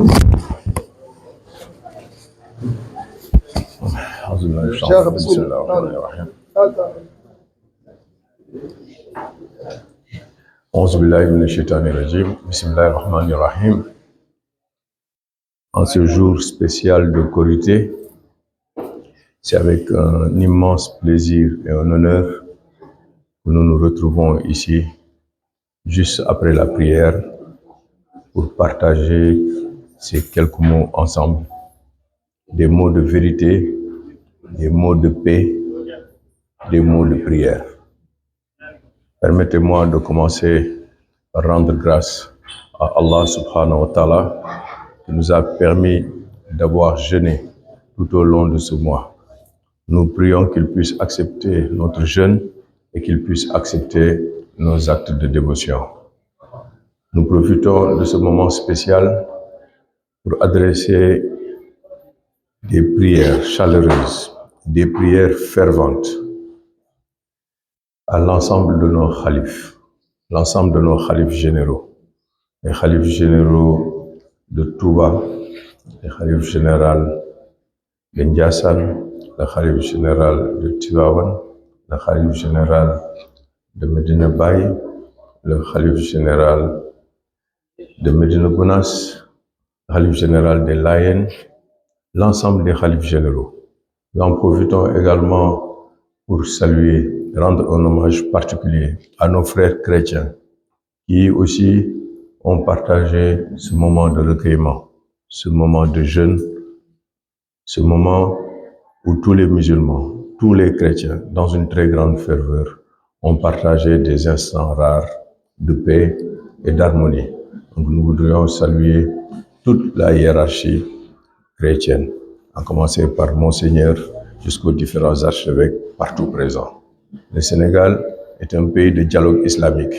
أعوذ بالله من الشيطان الرجيم. بسم الله الرحمن الرحيم. أعوذ بالله من الشيطان الرجيم. بسم الله الرحمن الرحيم. En ce jour spécial de Korité, c'est avec un immense plaisir et un honneur que nous nous retrouvons ici, juste après la prière, pour partager ces quelques mots ensemble, des mots de vérité, des mots de paix, des mots de prière. Permettez-moi de commencer par rendre grâce à Allah subhanahu wa ta'ala qui nous a permis d'avoir jeûné tout au long de ce mois. Nous prions qu'il puisse accepter notre jeûne et qu'il puisse accepter nos actes de dévotion. Nous profitons de ce moment spécial pour adresser des prières chaleureuses, des prières ferventes à l'ensemble de nos khalifs, l'ensemble de nos khalifs généraux, les khalifs généraux de Touba, le khalif général de Ndiassane, le khalif général de Tivaouane, le khalif général de Medina Baye, le khalif général de Medina Gounass, le khalif général des Layènes, l'ensemble des khalifs généraux. Nous en profitons également pour saluer, rendre un hommage particulier à nos frères chrétiens qui aussi ont partagé ce moment de recueillement, ce moment de jeûne, ce moment où tous les musulmans, tous les chrétiens, dans une très grande ferveur, ont partagé des instants rares de paix et d'harmonie. Donc nous voudrions saluer toute la hiérarchie chrétienne, à commencer par Monseigneur jusqu'aux différents archevêques partout présents. Le Sénégal est un pays de dialogue islamique.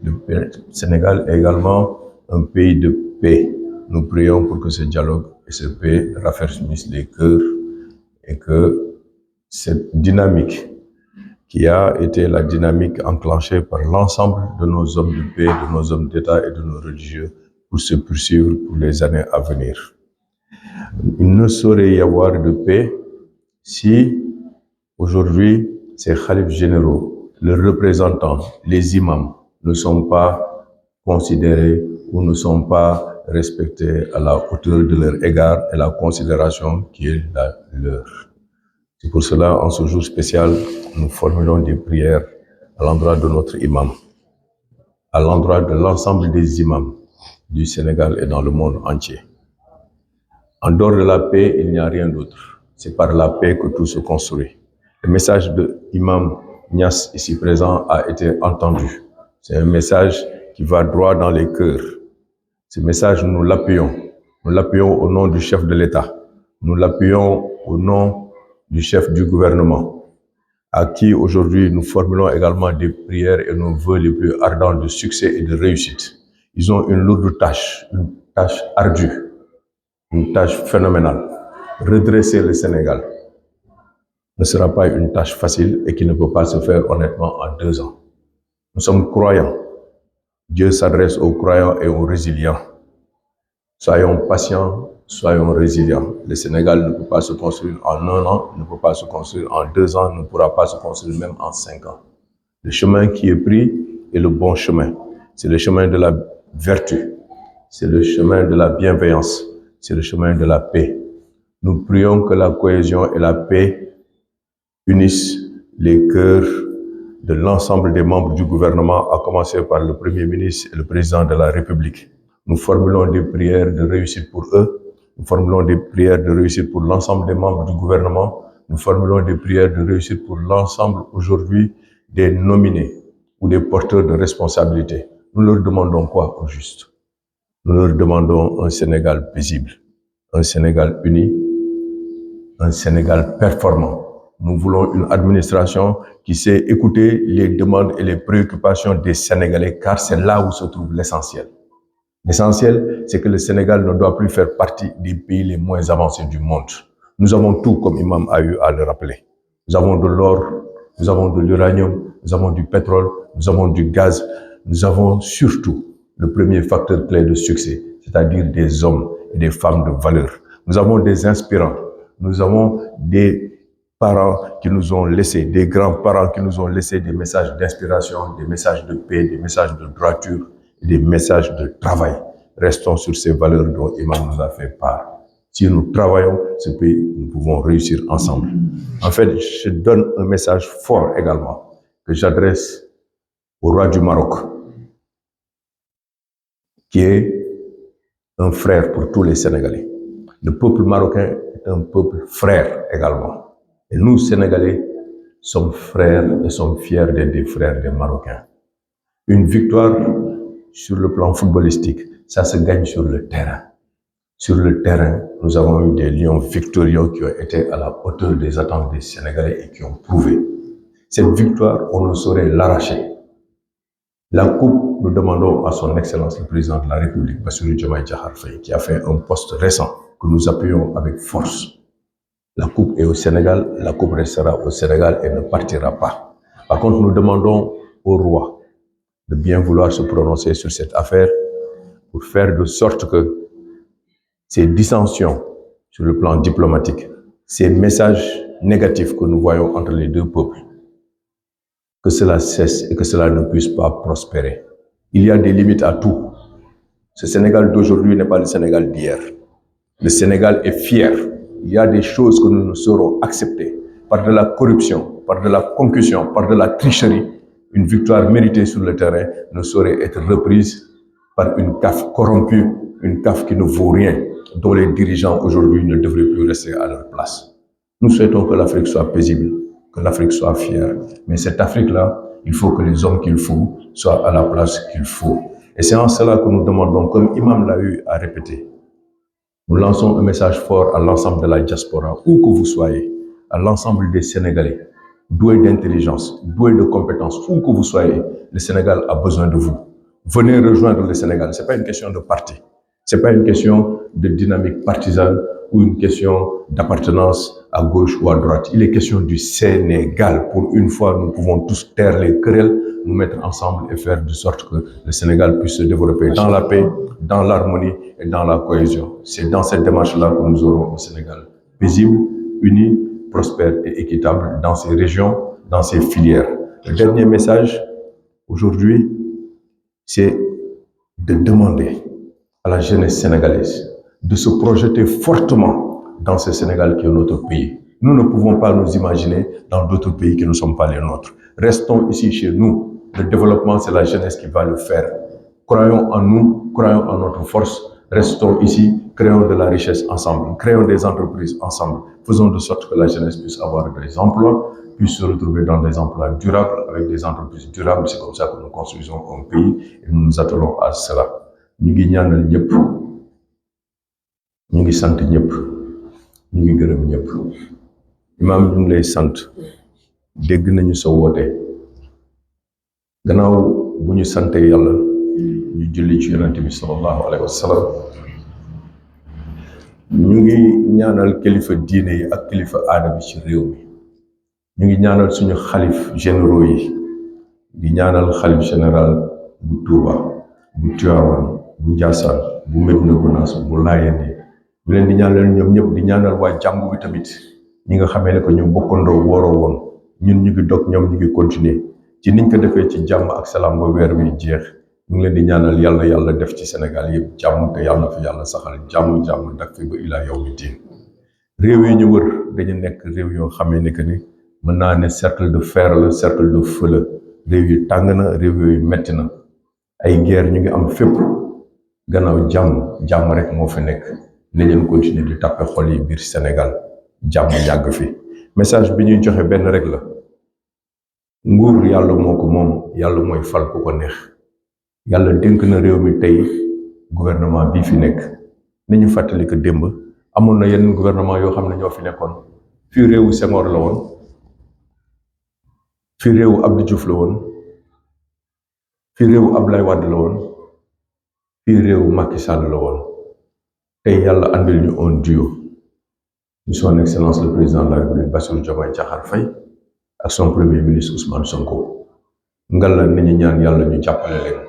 Le Sénégal est également un pays de paix. Nous prions pour que ce dialogue et cette paix raffermissent les cœurs et que cette dynamique qui a été la dynamique enclenchée par l'ensemble de nos hommes de paix, de nos hommes d'État et de nos religieux pour se poursuivre pour les années à venir. Il ne saurait y avoir de paix si aujourd'hui ces khalifs généraux, leurs représentants, les imams, ne sont pas considérés ou ne sont pas respectés à la hauteur de leur égard et la considération qui est la leur. C'est pour cela, en ce jour spécial, nous formulons des prières à l'endroit de notre imam, à l'endroit de l'ensemble des imams du Sénégal et dans le monde entier. En dehors de la paix, il n'y a rien d'autre. C'est par la paix que tout se construit. Le message de l'imam Niass ici présent a été entendu. C'est un message qui va droit dans les cœurs. Ce message, nous l'appuyons. Nous l'appuyons au nom du chef de l'État. Nous l'appuyons au nom du chef du gouvernement, à qui aujourd'hui nous formulons également des prières et nos vœux les plus ardents de succès et de réussite. Ils ont une lourde tâche, une tâche ardue, une tâche phénoménale. Redresser le Sénégal ne sera pas une tâche facile et qui ne peut pas se faire honnêtement en 2 ans. Nous sommes croyants. Dieu s'adresse aux croyants et aux résilients. Soyons patients, soyons résilients. Le Sénégal ne peut pas se construire en 1 an, ne peut pas se construire en 2 ans, ne pourra pas se construire même en 5 ans. Le chemin qui est pris est le bon chemin. C'est le chemin de la vertu. C'est le chemin de la bienveillance. C'est le chemin de la paix. Nous prions que la cohésion et la paix unissent les cœurs de l'ensemble des membres du gouvernement, à commencer par le Premier ministre et le Président de la République. Nous formulons des prières de réussite pour eux. Nous formulons des prières de réussite pour l'ensemble des membres du gouvernement. Nous formulons des prières de réussite pour l'ensemble aujourd'hui des nominés ou des porteurs de responsabilité. Nous leur demandons quoi au juste? Nous leur demandons un Sénégal paisible, un Sénégal uni, un Sénégal performant. Nous voulons une administration qui sait écouter les demandes et les préoccupations des Sénégalais, car c'est là où se trouve l'essentiel. L'essentiel, c'est que le Sénégal ne doit plus faire partie des pays les moins avancés du monde. Nous avons tout, comme Imam a eu à le rappeler. Nous avons de l'or, nous avons de l'uranium, nous avons du pétrole, nous avons du gaz, nous avons surtout le premier facteur clé de succès, c'est-à-dire des hommes et des femmes de valeur. Nous avons des inspirants, nous avons des parents qui nous ont laissé, des grands-parents qui nous ont laissé des messages d'inspiration, des messages de paix, des messages de droiture, des messages de travail. Restons sur ces valeurs dont Imam nous a fait part. Si nous travaillons, ce pays, nous pouvons réussir ensemble. En fait, je donne un message fort également que j'adresse au roi du Maroc, qui est un frère pour tous les Sénégalais. Le peuple marocain est un peuple frère également. Et nous, Sénégalais, sommes frères et sommes fiers d'être des frères des Marocains. Une victoire sur le plan footballistique, ça se gagne sur le terrain. Sur le terrain, nous avons eu des lions victorieux qui ont été à la hauteur des attentes des Sénégalais et qui ont prouvé. Cette victoire, on ne saurait l'arracher. La coupe, nous demandons à son Excellence le Président de la République, Bassirou Diomaye Diakhar Faye, qui a fait un poste récent que nous appuyons avec force. La coupe est au Sénégal, la coupe restera au Sénégal et ne partira pas. Par contre, nous demandons au roi de bien vouloir se prononcer sur cette affaire pour faire de sorte que ces dissensions sur le plan diplomatique, ces messages négatifs que nous voyons entre les deux peuples, que cela cesse et que cela ne puisse pas prospérer. Il y a des limites à tout. Ce Sénégal d'aujourd'hui n'est pas le Sénégal d'hier. Le Sénégal est fier. Il y a des choses que nous ne saurons accepter par de la corruption, par de la concussion, par de la tricherie. Une victoire méritée sur le terrain ne saurait être reprise par une CAF corrompue, une CAF qui ne vaut rien, dont les dirigeants aujourd'hui ne devraient plus rester à leur place. Nous souhaitons que l'Afrique soit paisible, que l'Afrique soit fière. Mais cette Afrique-là, il faut que les hommes qu'il faut soient à la place qu'il faut. Et c'est en cela que nous demandons, comme Imam l'a eu à répéter, nous lançons un message fort à l'ensemble de la diaspora, où que vous soyez, à l'ensemble des Sénégalais, doués d'intelligence, doués de compétences, où que vous soyez, le Sénégal a besoin de vous. Venez rejoindre le Sénégal. Ce n'est pas une question de parti. Ce n'est pas une question de dynamique partisane ou une question d'appartenance à gauche ou à droite. Il est question du Sénégal. Pour une fois, nous pouvons tous taire les querelles, nous mettre ensemble et faire de sorte que le Sénégal puisse se développer dans la paix, dans l'harmonie et dans la cohésion. C'est dans cette démarche-là que nous aurons un Sénégal paisible, uni, prospère et équitable dans ces régions, dans ces filières. Le dernier message, aujourd'hui, c'est de demander à la jeunesse sénégalaise de se projeter fortement dans ce Sénégal qui est notre pays. Nous ne pouvons pas nous imaginer dans d'autres pays qui ne sont pas les nôtres. Restons ici chez nous. Le développement, c'est la jeunesse qui va le faire. Croyons en nous, croyons en notre force. Restons ici, créons de la richesse ensemble, créons des entreprises ensemble. Faisons de sorte que la jeunesse puisse avoir des emplois, puisse se retrouver dans des emplois durables, avec des entreprises durables. C'est comme ça que nous construisons un pays et nous nous attelons à cela. Ñu ngi ñaanal ñëpp, ñu ngi sant ñëpp, ñu ngi gërëm ñëpp. Imaam ñu ngi lay sant, dégg nañu sa woote. Gannaaw bu ñu sante yàlla, ñu julli ci yonent bi sallallahu alayhi wa sallam. Ñu ngi ñaanal kilifa diine yi ak kilifa aada bi ci réew mi. Ñu ngi ñaanal suñu xalif généraux yi, di ñaanal xalif général bu Touba, bu Tivaouane, bu Ndiassane, bu Médina Gounass, bu Layène yi. ñu leen di ñaanal ñoom ñëpp di ñaanal waa jàngu bi tamit ñi nga xamee ne que ñu bokkandoo wooroo woon ñun ñu ngi dog ñoom ñu ngi continuer ci niñ ko defee ci jàmm ak salaam ba weer wi jeex. ñu ngi leen di ñaanal yàlla def ci Sénégal yëpp jàmm te yàlla na fi yàlla saxal jàmm dak fi ba ilaa yawmi diin. réew yi ñu wër dañu nekk réew yoo xamee ne que ni mën naa ne cercle de fer la, cercle de feu la. réew yi tàng na, réew yooyu metti na, ay guerre ñu ngi am fépp. Gannaaw jàmm rek moo fi nekk. nañ leen continuer di tàppe xol yi biir Sénégal jàmm yàgg fi. message bi ñuy joxe benn rek la. nguur yàlla moo ko moom, yàlla mooy fal ku ko neex. yàlla dénk na réew mi tey gouvernement bii fi nekk. nañu fàttali que démb amoon na yeneen gouvernement yoo xam ne ñoo fi nekkoon. fii réewu Senghor la woon, fii réewu Abdou Diouf la woon, fii réewu Abdoulaye Wade la woon, fii réewu Macky Sall la woon. tey yàlla andil ñu un duo, son Excellence le Président de la République Bassirou Diomaye Diakhar Faye ak son premier ministre Ousmane Sonko. ngalla nañu ñaan yàlla ñu jàppale leen.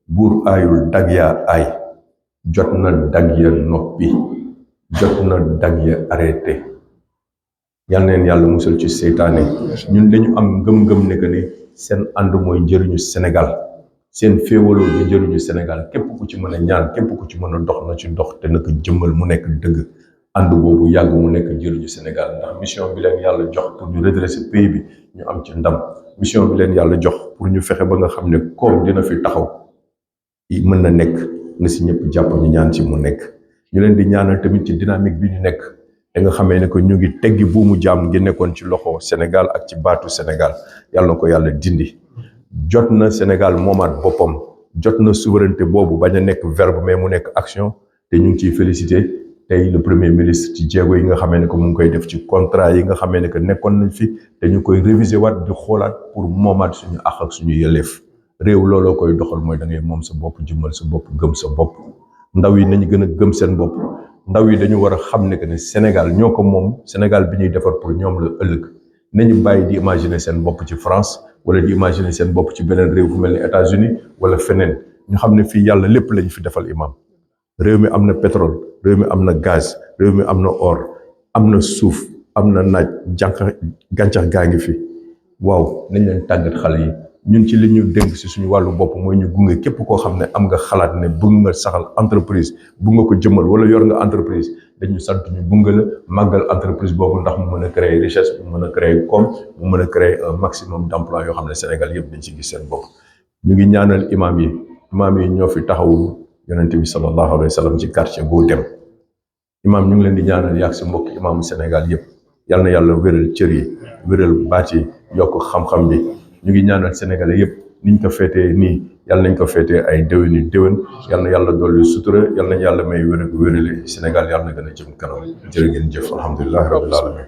buur aayul dag yaa aay. jot na dag ya noppi jot na dag ya arrêté yal na leen yàlla musal ci seytaane ñun dañu am ngëm-ngëm ne que ne seen ànd mooy njëriñu Sénégal seen féewaloo di njëriñu Sénégal képp ku ci mën a ñaan képp ku ci mën a dox na ci dox te naka jëmmal mu nekk dëgg ànd boobu yàgg mu nekk njëriñu Sénégal ndax mission bi leen yàlla jox pour ñu redresser pays bi ñu am ci ndam mission bi leen yàlla jox pour ñu fexe ba nga xam ne koom dina fi taxaw mën na nekk na si ñëpp jàpp ñu ñaan ci mu nekk ñu leen di ñaanal tamit ci dynamique bi ñu nekk da nga xamee ne que ñu ngi teggi buumu jaam ngi nekkoon ci loxo Sénégal ak ci baatu Sénégal yàlla na ko yàlla dindi jot na Sénégal moomaat boppam jot na souveraineté boobu bañ a nekk verbe mais mu nekk action te ñu ngi ciy félicité tey le premier ministre ci jéego yi nga xamee ne que mu ngi koy def ci contrat yi nga xamee ne que nekkoon nañ fi te ñu koy réviser waat di xoolaat pour moomaat suñu àq ak suñu yelleef réew looloo koy doxal mooy da ngay moom sa bopp jëmmal sa bopp gëm sa bopp ndaw yi nañu gën a gëm seen bopp ndaw yi dañu war a xam ne que ne Sénégal ñoo ko moom Sénégal bi ñuy defar pour ñoom la ëllëg nañu bàyyi di imaginer seen bopp ci France wala di imaginer seen bopp ci beneen réew fu mel ni États-Unis wala feneen ñu xam ne fii yàlla lépp lañu fi defal imam réew mi am na pétrole réew mi am na gaz réew mi am na or am na suuf am na naaj gàncax gaa ngi fi waaw nañ leen tàggat xale yi ñun ci li ñu dénk si suñu wàllu bopp mooy ñu gunge képp koo xam ne am nga xalaat ne bëgg nga saxal entreprise bëgg nga ko jëmmal wala yor nga entreprise dañu sant ñu gunge la màggal entreprise boobu ndax mu mën a créer richesse mu mën a créer koom mu mën a créer un maximum d'emploi yoo xam ne Sénégal yëpp dañ ci gis seen bopp ñu ngi ñaanal imam yi ñoo fi taxawu yonente bi sallallahu alayhi wa sallam ci quartier boo dem imam ñu ngi leen di ñaanal yaag si mbokk imaamu Sénégal yëpp yal na yàlla wéral cër yi wéral baat yi yokk xam-xam bi ñu ngi ñaanal sénégalais yëpp niñ ko féetee nii yàlla nañ ko féetee ay déwéni déwén yal na yàlla dolli sutura yal nañ yàlla may wér ak wérale Sénégal yàlla na gën a jëm kanam jërë ngeen jëf alhamdulilah rabbil alamin